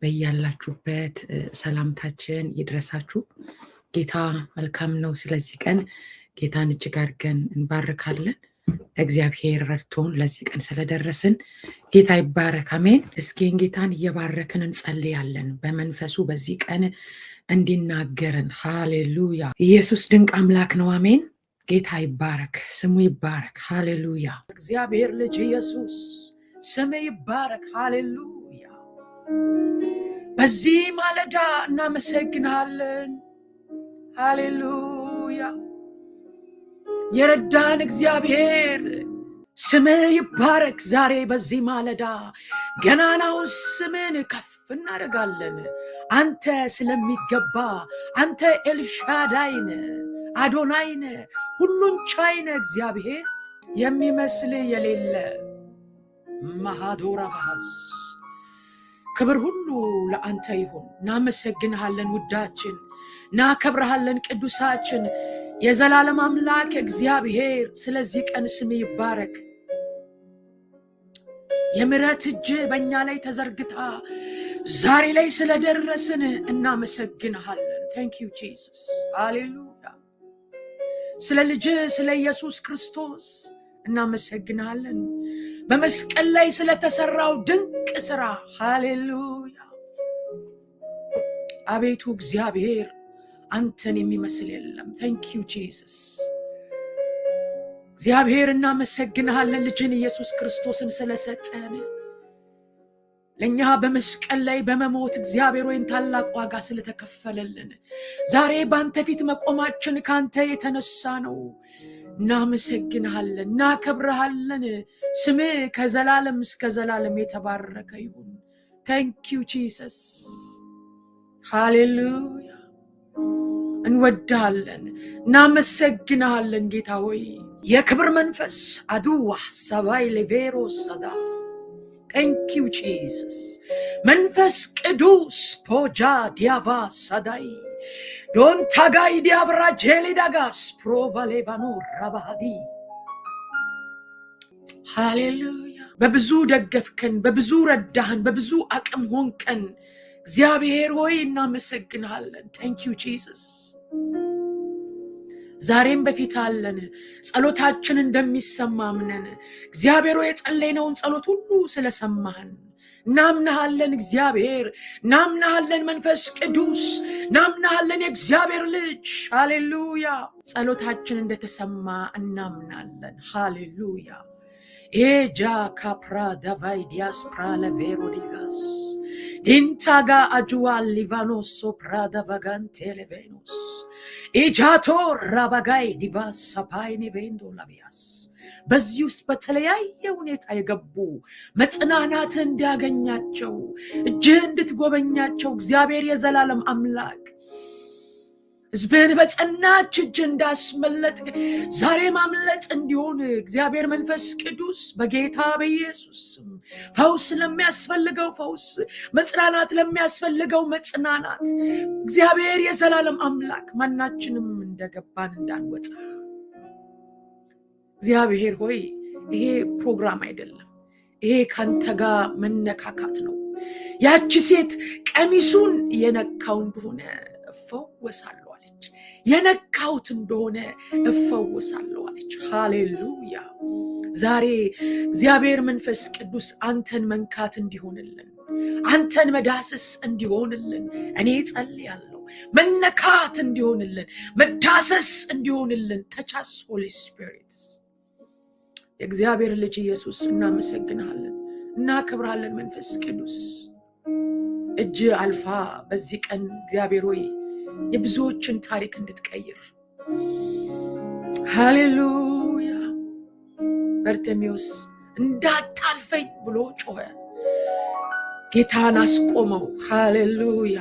በያላችሁበት ሰላምታችን ይድረሳችሁ። ጌታ መልካም ነው። ስለዚህ ቀን ጌታን እጅግ አድርገን እንባርካለን። እግዚአብሔር ረድቶን ለዚህ ቀን ስለደረስን ጌታ ይባረክ። አሜን። እስኪ ጌታን እየባረክን እንጸልያለን በመንፈሱ በዚህ ቀን እንዲናገረን። ሃሌሉያ! ኢየሱስ ድንቅ አምላክ ነው። አሜን። ጌታ ይባረክ፣ ስሙ ይባረክ። ሃሌሉያ! እግዚአብሔር ልጅ ኢየሱስ ስሙ ይባረክ። ሃሌሉያ! በዚህ ማለዳ እናመሰግናለን። ሃሌሉያ! የረዳን እግዚአብሔር ስምህ ይባረክ። ዛሬ በዚህ ማለዳ ገናናው ስምን ከፍ እናደርጋለን። አንተ ስለሚገባ፣ አንተ ኤልሻዳይነ አዶናይነ ሁሉን ቻይነ እግዚአብሔር የሚመስል የሌለ ማሃዶራ ባዝ ክብር ሁሉ ለአንተ ይሁን። እናመሰግንሃለን ውዳችን፣ እናከብረሃለን ቅዱሳችን፣ የዘላለም አምላክ እግዚአብሔር። ስለዚህ ቀን ስም ይባረክ። የምሕረት እጅ በእኛ ላይ ተዘርግታ ዛሬ ላይ ስለደረስን እናመሰግንሃለን። ታንክ ዩ ጂሰስ። ሃሌሉያ! ስለ ልጅ ስለ ኢየሱስ ክርስቶስ እናመሰግንሃለን። በመስቀል ላይ ስለተሰራው ድንቅ ስራ ሃሌሉያ! አቤቱ እግዚአብሔር አንተን የሚመስል የለም። ታንክ ዩ ጂሰስ። እግዚአብሔር እናመሰግንሃለን ልጅን ኢየሱስ ክርስቶስን ስለሰጠን፣ ለኛ በመስቀል ላይ በመሞት እግዚአብሔር ወይን ታላቅ ዋጋ ስለተከፈለልን ዛሬ በአንተ ፊት መቆማችን ካንተ የተነሳ ነው። እናመሰግንሃለን፣ እናከብረሃለን። ስምህ ከዘላለም እስከ ዘላለም የተባረከ ይሁን። ታንክ ዩ ጂሰስ። ሃሌሉያ! እንወድሃለን፣ እናመሰግንሃለን ጌታ ሆይ። የክብር መንፈስ አዱዋ ሰባይ ሌቬሮ ሰዳ ታንክ ዩ ጂሰስ። መንፈስ ቅዱስ ፖጃ ዲያቫ ሰዳይ ዶን ታጋይ ዲያብራ ጄሊ ዳጋስ ፕሮቫሌቫኖ ራባሃዲ ሃሌሉያ! በብዙ ደገፍከን፣ በብዙ ረዳህን፣ በብዙ አቅም ሆንከን። እግዚአብሔር ሆይ እናመሰግንሃለን። ታንክ ዩ ጂሰስ። ዛሬም በፊት አለን። ጸሎታችን እንደሚሰማ አምነን እግዚአብሔር ሆይ የጸለይነውን ጸሎት ሁሉ ስለሰማህን እናምናሃለን። እግዚአብሔር እናምናሃለን። መንፈስ ቅዱስ እናምናሃለን። የእግዚአብሔር ልጅ ሃሌሉያ! ጸሎታችን እንደተሰማ እናምናለን። ሃሌሉያ! ኤጃ ካፕራ ዳቫይ ዲያስፕራ ለቬሮዲጋስ ዲንታጋ አጁዋ ሊቫኖስ ሶፕራዳ ቫጋንቴ ሌቬኖስ ኢጃቶ ራባጋይ ዲቫስ ሳፓይኔ ቬንዶ ላቪያስ። በዚህ ውስጥ በተለያየ ሁኔታ የገቡ መጽናናት እንዲያገኛቸው፣ እጅህ እንድትጎበኛቸው እግዚአብሔር የዘላለም አምላክ ሕዝብህን በጸናች እጅ እንዳስመለጥ ዛሬ ማምለጥ እንዲሆን እግዚአብሔር መንፈስ ቅዱስ በጌታ በኢየሱስ ስም ፈውስ ለሚያስፈልገው ፈውስ፣ መጽናናት ለሚያስፈልገው መጽናናት እግዚአብሔር የዘላለም አምላክ ማናችንም እንደገባን እንዳንወጣ እግዚአብሔር ሆይ ይሄ ፕሮግራም አይደለም። ይሄ ካንተ ጋር መነካካት ነው። ያቺ ሴት ቀሚሱን የነካው እንደሆነ እፈወሳለሁ አለች። የነካሁት እንደሆነ እፈወሳለሁ አለች። ሃሌሉያ! ዛሬ እግዚአብሔር መንፈስ ቅዱስ አንተን መንካት እንዲሆንልን፣ አንተን መዳሰስ እንዲሆንልን እኔ ጸልያለሁ። መነካት እንዲሆንልን፣ መዳሰስ እንዲሆንልን። ተቻስ ሆሊ ስፒሪት የእግዚአብሔር ልጅ ኢየሱስ እናመሰግናለን፣ እናከብራለን። መንፈስ ቅዱስ እጅ አልፋ በዚህ ቀን እግዚአብሔር ሆይ የብዙዎችን ታሪክ እንድትቀይር ሃሌሉያ! በርጤሜዎስ እንዳታልፈኝ ብሎ ጮኸ፣ ጌታን አስቆመው። ሃሌሉያ!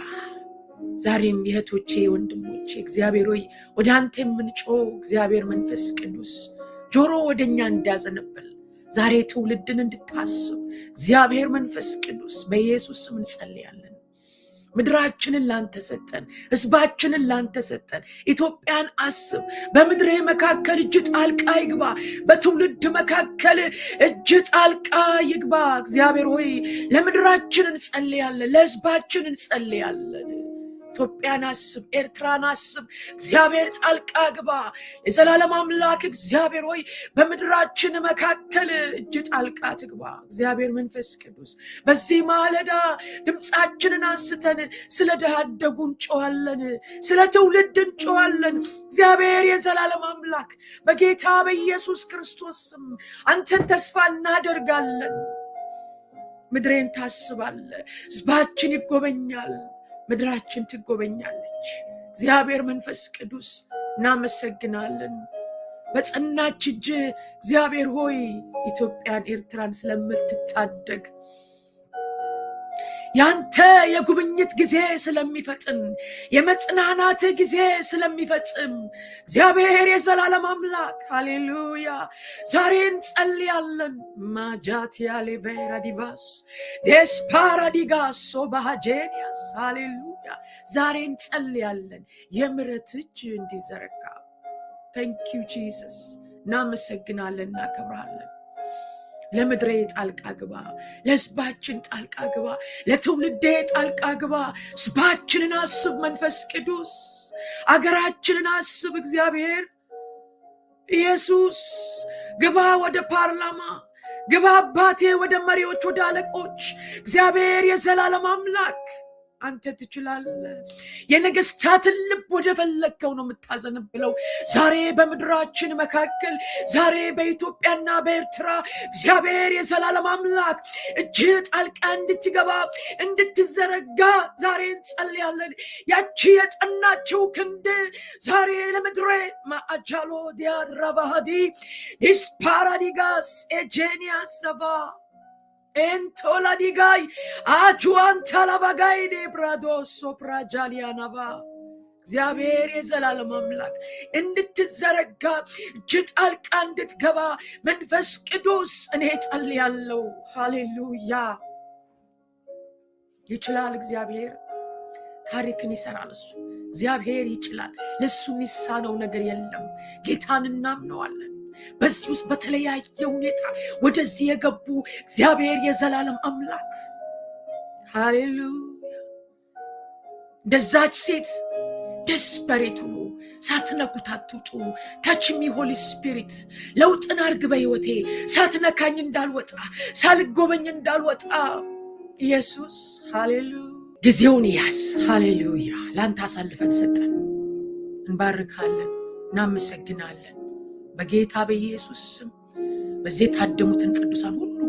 ዛሬም የእህቶቼ ወንድሞቼ እግዚአብሔር ሆይ ወደ አንተ የምንጮህ እግዚአብሔር መንፈስ ቅዱስ ጆሮ ወደኛ እንዲያዘነብል ዛሬ ትውልድን እንድታስብ እግዚአብሔር መንፈስ ቅዱስ በኢየሱስ ስም እንጸልያለን። ምድራችንን ላንተ ሰጠን፣ ህዝባችንን ላንተ ሰጠን። ኢትዮጵያን አስብ። በምድሬ መካከል እጅ ጣልቃ ይግባ፣ በትውልድ መካከል እጅ ጣልቃ ይግባ። እግዚአብሔር ሆይ ለምድራችን እንጸልያለን፣ ለህዝባችን እንጸልያለን። ኢትዮጵያን አስብ፣ ኤርትራን አስብ። እግዚአብሔር ጣልቃ ግባ። የዘላለም አምላክ እግዚአብሔር ሆይ በምድራችን መካከል እጅ ጣልቃ ትግባ። እግዚአብሔር መንፈስ ቅዱስ በዚህ ማለዳ ድምፃችንን አንስተን ስለ ድሃ አደጉ እንጮሃለን፣ ስለ ትውልድ እንጮሃለን። እግዚአብሔር የዘላለም አምላክ በጌታ በኢየሱስ ክርስቶስ ስም አንተን ተስፋ እናደርጋለን። ምድሬን ታስባለ፣ ህዝባችን ይጎበኛል፣ ምድራችን ትጎበኛለች። እግዚአብሔር መንፈስ ቅዱስ እናመሰግናለን። በጸናች እጅ እግዚአብሔር ሆይ ኢትዮጵያን ኤርትራን ስለምትታደግ ያንተ የጉብኝት ጊዜ ስለሚፈጥን የመጽናናት ጊዜ ስለሚፈጽም እግዚአብሔር የዘላለም አምላክ ሃሌሉያ ዛሬን ጸልያለን። ማጃቲያ ሌቬራ ዲቫስ ዴስፓራዲጋሶ ባሃጄኒያስ ሃሌሉያ ዛሬን ጸልያለን የምሕረት እጅ እንዲዘረጋ። ታንክ ዩ ጂሰስ እናመሰግናለን፣ እናከብራለን። ለምድሬ ጣልቃ ግባ፣ ለህዝባችን ጣልቃ ግባ፣ ለትውልዴ ጣልቃ ግባ። ህዝባችንን አስብ መንፈስ ቅዱስ፣ አገራችንን አስብ እግዚአብሔር ኢየሱስ። ግባ ወደ ፓርላማ፣ ግባ አባቴ ወደ መሪዎች፣ ወደ አለቆች። እግዚአብሔር የዘላለም አምላክ አንተ ትችላለህ። የነገስታትን ልብ ወደ ፈለግከው ነው የምታዘነብለው። ዛሬ በምድራችን መካከል፣ ዛሬ በኢትዮጵያና በኤርትራ እግዚአብሔር የዘላለም አምላክ እጅ ጣልቃ እንድትገባ እንድትዘረጋ ዛሬ እንጸልያለን። ያቺ የጸናችው ክንድ ዛሬ ለምድሬ ማአጃሎ ዲያራባሃዲ ዲስፓራዲጋስ ኤጄኒያ ሰቫ ኤንቶላዲጋይ አጁዋን ታላባጋይ ዴብራዶስ ሶፕራጃሊያናባ እግዚአብሔር የዘላለም አምላክ እንድትዘረጋ እጅ ጣልቃ እንድትገባ መንፈስ ቅዱስ እኔ ጸልያለሁ። ሃሌሉያ። ይችላል እግዚአብሔር፣ ታሪክን ይሰራል እሱ። እግዚአብሔር ይችላል፣ ለሱ የሚሳነው ነገር የለም። ጌታን እናምነዋለን። በዚህ ውስጥ በተለያየ ሁኔታ ወደዚህ የገቡ እግዚአብሔር የዘላለም አምላክ ሃሌሉያ እንደዛች ሴት ደስፐሬት ሁኑ፣ ሳትነኩት አትውጡ። ታችሚ ሆሊ ስፒሪት ለውጥን አርግ በሕይወቴ፣ ሳትነካኝ እንዳልወጣ፣ ሳልጎበኝ እንዳልወጣ ኢየሱስ ሃሌሉያ። ጊዜውን ያስ ሃሌሉያ። ለአንተ አሳልፈን ሰጠን። እንባርካለን፣ እናመሰግናለን። በጌታ በኢየሱስ ስም በዚህ የታደሙትን ቅዱሳን ሁሉ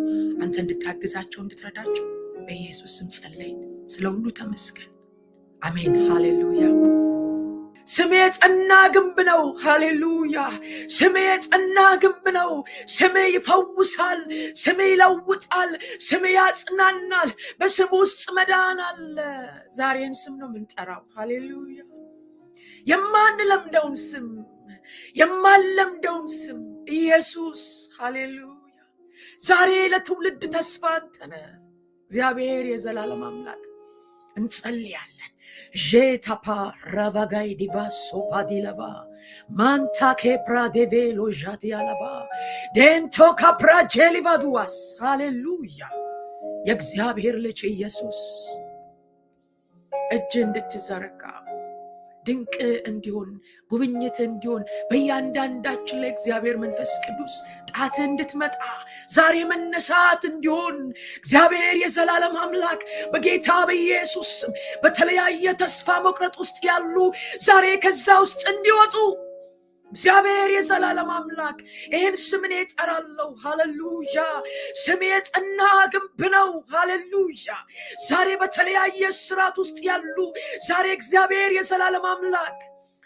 አንተ እንድታግዛቸው እንድትረዳቸው በኢየሱስ ስም ጸለይን። ስለ ሁሉ ተመስገን። አሜን። ሃሌሉያ። ስሜ የጸና ግንብ ነው። ሃሌሉያ። ስሜ የጸና ግንብ ነው። ስሜ ይፈውሳል፣ ስሜ ይለውጣል፣ ስሜ ያጽናናል። በስም ውስጥ መዳን አለ። ዛሬን ስም ነው የምንጠራው። ሃሌሉያ። የማንለምደውን ስም፣ የማንለምደውን ስም ኢየሱስ ሃሌሉያ። ዛሬ ለትውልድ ተስፋ አንተ ነህ እግዚአብሔር የዘላለም አምላክ። እንጸልያለን። ጄታፓ ራቫጋይ ዲቫሶ ፓዲለቫ ማንታ ኬፕራ ዴቬሎ ዣቲያለቫ ዴንቶ ካፕራ ጄሊቫዱዋስ ሃሌሉያ። የእግዚአብሔር ልጅ ኢየሱስ እጅ እንድትዘረጋ ድንቅ እንዲሆን ጉብኝት እንዲሆን በእያንዳንዳችን ላይ እግዚአብሔር መንፈስ ቅዱስ ጣት እንድትመጣ ዛሬ መነሳት እንዲሆን እግዚአብሔር የዘላለም አምላክ በጌታ በኢየሱስ በተለያየ ተስፋ መቁረጥ ውስጥ ያሉ ዛሬ ከዛ ውስጥ እንዲወጡ እግዚአብሔር የዘላለም አምላክ ይህን ስምን እጠራለሁ። ሃሌሉያ። ስም የጸና ግንብ ነው። ሃሌሉያ። ዛሬ በተለያየ ስራት ውስጥ ያሉ ዛሬ እግዚአብሔር የዘላለም አምላክ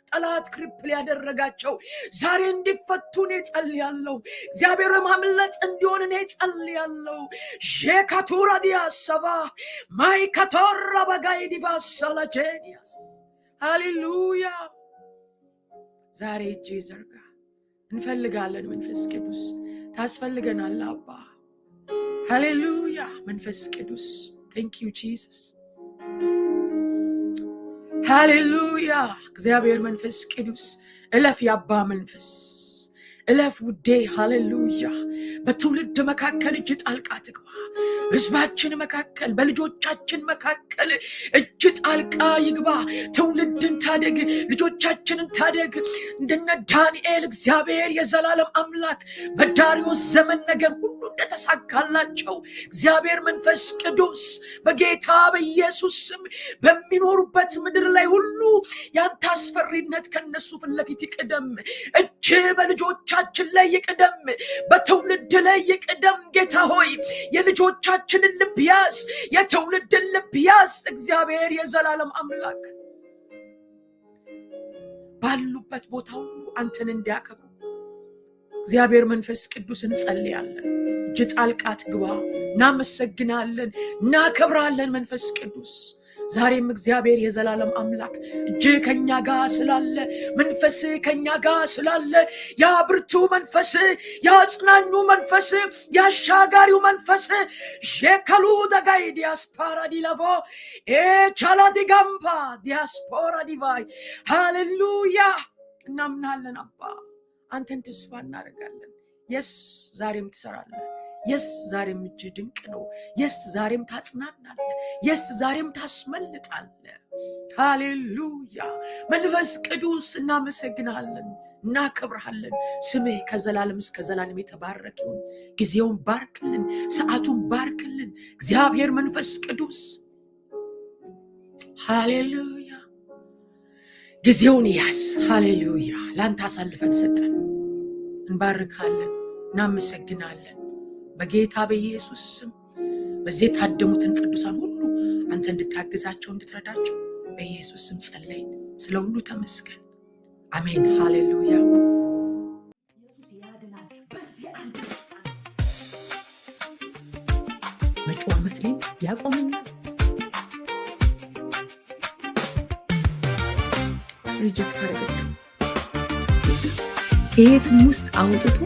ጠላት ክሪፕል ያደረጋቸው ዛሬ እንዲፈቱ እኔ ጸልያለሁ። እግዚአብሔር ማምለጥ እንዲሆን እኔ ጸልያለሁ። ሼካቱራ ዲያሰባ ማይካቶራ በጋይ ዲቫሳላጄኒያስ ሃሌሉያ። ዛሬ እጅ ዘርጋ። እንፈልጋለን መንፈስ ቅዱስ፣ ታስፈልገናል አባ። ሃሌሉያ። መንፈስ ቅዱስ ታንክ ዩ ጂሰስ። ሃሌሉያ። እግዚአብሔር መንፈስ ቅዱስ እለፍ፣ ያባ መንፈስ እለፍ ውዴ። ሃሌሉያ። በትውልድ መካከል እጅ ጣልቃ ትግባ። ህዝባችን መካከል፣ በልጆቻችን መካከል እጅ ጣልቃ ይግባ። ትውልድን ታደግ፣ ልጆቻችንን ታደግ። እንደነ ዳንኤል እግዚአብሔር የዘላለም አምላክ በዳሪዮስ ዘመን ነገር ሁሉ እንደተሳካላቸው እግዚአብሔር መንፈስ ቅዱስ በጌታ በኢየሱስ ስም በሚኖሩበት ምድር ላይ ሁሉ ያንተ አስፈሪነት ከነሱ ፊት ለፊት ይቅደም። እጅ በልጆቻችን ላይ ይቅደም፣ በትውልድ ላይ ይቅደም። ጌታ ሆይ የልጆቻችንን ልብ ያዝ፣ የትውልድን ልብ ያዝ። እግዚአብሔር የዘላለም አምላክ ባሉበት ቦታ ሁሉ አንተን እንዲያከብሩ እግዚአብሔር መንፈስ ቅዱስ እንጸልያለን። እጅ ጣልቃ ትግባ። እናመሰግናለን፣ እናከብራለን መንፈስ ቅዱስ። ዛሬም እግዚአብሔር የዘላለም አምላክ እጅ ከኛ ጋር ስላለ፣ መንፈስ ከኛ ጋር ስላለ፣ ያ ብርቱ መንፈስ፣ ያ አጽናኙ መንፈስ፣ ያ አሻጋሪው መንፈስ ሸከሉ ደጋይ ዲያስፖራ ዲላቮ ቻላዲ ጋምፓ ዲያስፖራ ዲቫይ ሃሌሉያ። እናምናለን አባ፣ አንተን ተስፋ እናደርጋለን። የስ ዛሬም ትሰራለህ። የስ ዛሬም እጅ ድንቅ ነው። የስ ዛሬም ታጽናናለህ። የስ ዛሬም ታስመልጣለህ። ሃሌሉያ። መንፈስ ቅዱስ እናመሰግናለን፣ እናከብርሃለን። ስምህ ከዘላለም እስከ ዘላለም የተባረከ ይሁን። ጊዜውን ባርክልን፣ ሰዓቱን ባርክልን እግዚአብሔር መንፈስ ቅዱስ። ሃሌሉያ። ጊዜውን ያስ ሃሌሉያ። ላንተ አሳልፈን ሰጠን። እንባርካለን፣ እናመሰግናለን። በጌታ በኢየሱስ ስም በዚህ የታደሙትን ቅዱሳን ሁሉ አንተ እንድታግዛቸው፣ እንድትረዳቸው በኢየሱስ ስም ጸለይን። ስለ ሁሉ ተመስገን። አሜን። ሃሌሉያ። ኢየሱስ ያድናል። በዚህ አንድ መጪው ዓመት ላይ ያቆመኛል። ሪጀክት አደረገችው። ከየትም ውስጥ አውጥቶ